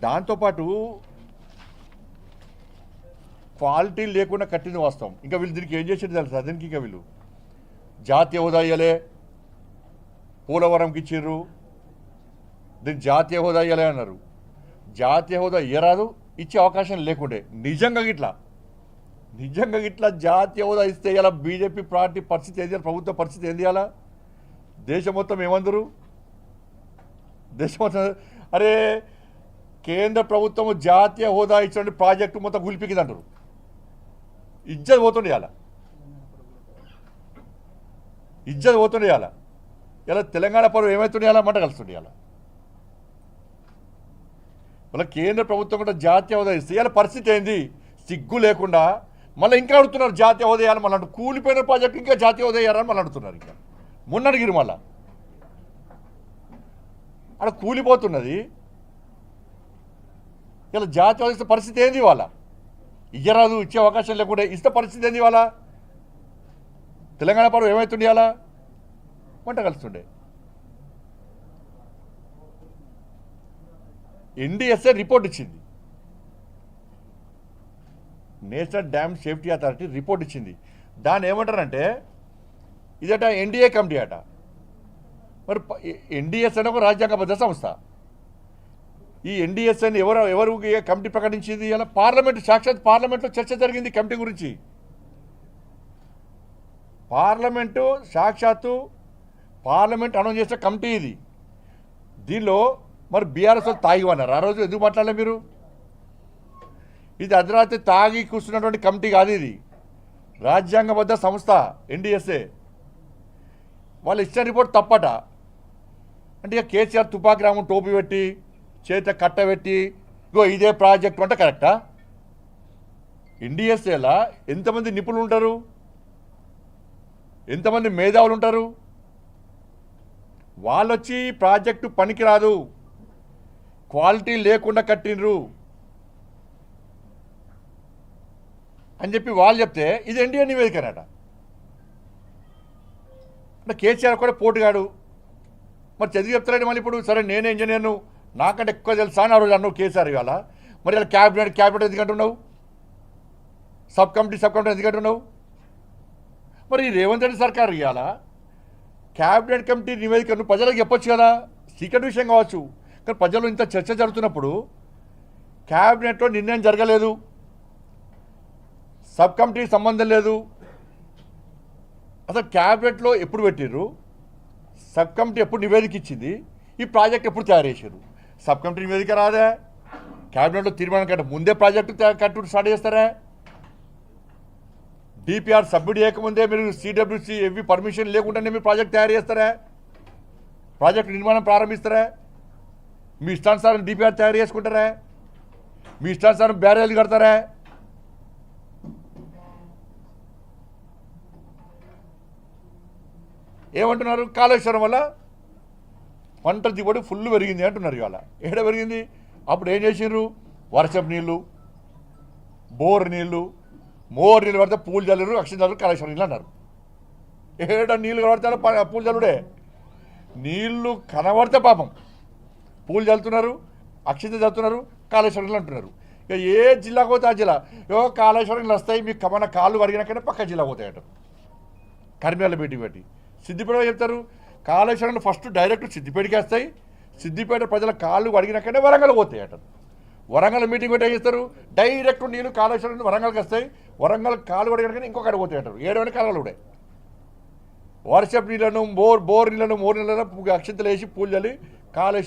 దాంతోపాటు క్వాలిటీ లేకుండా కట్టింది వాస్తవం. ఇంకా వీళ్ళు దీనికి ఏం చేసేది తెలుసా? దీనికి ఇంకా వీళ్ళు జాతీయ హోదా ఇయ్యలే, పోలవరంకి ఇచ్చిర్రు, దీనికి జాతీయ హోదా ఇయ్యలే అన్నారు. జాతీయ హోదా ఇయ్యరాదు, ఇచ్చే అవకాశం లేకుండే. నిజంగా గిట్లా జాతీయ హోదా ఇస్తే ఇలా బీజేపీ పార్టీ పరిస్థితి ఏంది, ప్రభుత్వ పరిస్థితి ఏంది? అలా దేశం మొత్తం ఏమందరు? దేశం మొత్తం అరే కేంద్ర ప్రభుత్వం జాతీయ హోదా ఇచ్చిన ప్రాజెక్టు మొత్తం గులిపికింది అంటారు. ఇజ్జత్ పోతుండే ఇలా తెలంగాణ పరువు ఏమవుతుండే అలా మంట కలుస్తుండే. అలా మళ్ళీ కేంద్ర ప్రభుత్వం కూడా జాతీయ హోదా ఇస్తే ఇలా పరిస్థితి ఏంది? సిగ్గు లేకుండా మళ్ళీ ఇంకా అడుగుతున్నారు జాతీయ హోదా ఇవ్వాలి. మళ్ళీ కూలిపోయిన ప్రాజెక్టు ఇంకా జాతీయ హోదా ఇవ్వాలని మళ్ళీ అడుగుతున్నారు. ఇంకా మొన్న అడిగిరు మళ్ళా అక్కడ కూలిపోతున్నది. ఇలా జాతీయ హోదా ఇస్తే పరిస్థితి ఏంది? వాళ్ళ ఇయ్యరాదు, ఇచ్చే అవకాశం లేకుండా ఇస్తే పరిస్థితి ఏంది? వాళ్ళ తెలంగాణ పరువు ఏమవుతుండే? అలా మంట కలుస్తుండే. ఎన్డీఎస్ఏ రిపోర్ట్ ఇచ్చింది, national dam safety authority report ఇచ్చింది. దాన్ని ఏమంటారంటే ఇదట ఎన్డీఏ కమిటీ అట. మరి ఎన్డీఎస్ అనే ఒక రాజ్యాంగబద్ధ సంస్థ. ఈ ఎన్డీఎస్ అని ఎవరు కమిటీ ప్రకటించింది? ఇలా పార్లమెంటు, సాక్షాత్ పార్లమెంట్లో చర్చ జరిగింది కమిటీ గురించి. పార్లమెంట్ అనౌన్స్ చేసిన కమిటీ ఇది. దీనిలో మరి బీఆర్ఎస్ వాళ్ళు తాగి అన్నారు. ఆ రోజు ఎందుకు మాట్లాడలే మీరు? ఇది అర్ధరాత్రి తాగి కూర్చున్నటువంటి కమిటీ కాదు, ఇది రాజ్యాంగబద్ధ సంస్థ ఎన్డీఎస్ఏ. వాళ్ళు ఇచ్చిన రిపోర్ట్ తప్పట. అంటే ఇక కేసీఆర్ తుపాకి రాము టోపీ పెట్టి చేత కట్టబెట్టి ఇగో ఇదే ప్రాజెక్టు అంటే కరెక్టా? ఎన్డీఎస్ఏలా ఎంతమంది నిపుణులు ఉంటారు, ఎంతమంది మేధావులు ఉంటారు? వాళ్ళొచ్చి ప్రాజెక్టు పనికిరాదు, క్వాలిటీ లేకుండా కట్టినరు అని చెప్పి వాళ్ళు చెప్తే ఇది ఎన్డీఏ నివేదికనట. అంటే కేసీఆర్ కూడా పోటుగాడు, మరి చదివి చెప్తారండి. మళ్ళీ ఇప్పుడు సరే నేనే ఇంజనీర్ను, నాకంటే ఎక్కువ తెలుసా అని ఆ రోజు అన్నావు కేసీఆర్. ఇవాళ మరి ఇలా క్యాబినెట్ ఎందుకంటున్నావు? సబ్ కమిటీ ఎందుకంటున్నావు? మరి రేవంత్ రెడ్డి సర్కారు ఇవాళ క్యాబినెట్ కమిటీ నివేదికను ప్రజలకు చెప్పొచ్చు కదా, సీక్రెట్ విషయం కావచ్చు. కానీ ప్రజలు ఇంత చర్చ జరుగుతున్నప్పుడు క్యాబినెట్లో నిర్ణయం జరగలేదు, సబ్ కమిటీకి సంబంధం లేదు, అసలు క్యాబినెట్లో ఎప్పుడు పెట్టిర్రు, సబ్ కమిటీ ఎప్పుడు నివేదిక ఇచ్చింది, ఈ ప్రాజెక్ట్ ఎప్పుడు తయారు చేశారు? సబ్ కమిటీ నివేదిక రాదే, క్యాబినెట్లో తీర్మానం కంటే ముందే ప్రాజెక్టు కట్టు స్టార్ట్ చేస్తారా? డిపిఆర్ సబ్మిట్ చేయకముందే మీరు సిడబ్ల్యూసి ఎవి పర్మిషన్ లేకుండానే మీరు ప్రాజెక్ట్ తయారు చేస్తారా? ప్రాజెక్టు నిర్మాణం ప్రారంభిస్తారా? మీ ఇష్టానుసారం డిపిఆర్ తయారు చేసుకుంటారా? మీ ఇష్టానుసారం బ్యారేజ్ కడతారా? ఏమంటున్నారు? కాళేశ్వరం వల్ల పంట దిగుబడి ఫుల్ పెరిగింది అంటున్నారు. ఇవాళ ఏడ పెరిగింది? అప్పుడు ఏం చేసిర్రు? వర్షపు నీళ్ళు, మోరు నీళ్ళు పడితే పూలు చల్లురు, అక్షం చల్లురు, కాళేశ్వరం నీళ్ళు అన్నారు. ఏడ నీళ్ళు కనబడితే పూలు చల్లుడే. నీళ్లు కనబడితే పాపం పూలు చల్లుతున్నారు, అక్షింత చల్లుతున్నారు, కాళేశ్వరం నీళ్ళు అంటున్నారు. ఇక ఏ జిల్లాకు పోతే ఆ జిల్లా కాళేశ్వరం నీళ్ళు వస్తాయి, మీకు మన కాళ్ళు వరిగినాకనే పక్క జిల్లా పోతాయట. కర్మినాల మీటింగ్ పెట్టి సిద్దిపేట చెప్తారు కాళేశ్వరం ఫస్ట్ డైరెక్ట్ సిద్దిపేటకి వస్తాయి, సిద్దిపేట ప్రజల కాళ్ళు అడిగినాకనే వరంగల్ పోతాయి అంటారు. వరంగల్ మీటింగ్ పెట్టి ఏం చేస్తారు? డైరెక్ట్ నీళ్ళు కాళేశ్వరం వరంగల్కి వస్తాయి, వరంగల్ కాళ్ళు అడిగినాకనే ఇంకొకటి పోతాయి అంటారు. ఏడవని కాలువలు కూడా వర్షపు నీళ్ళను, బోర్ నీళ్ళను అక్షింతలు వేసి పూలు చల్లి కాళేశ్వరం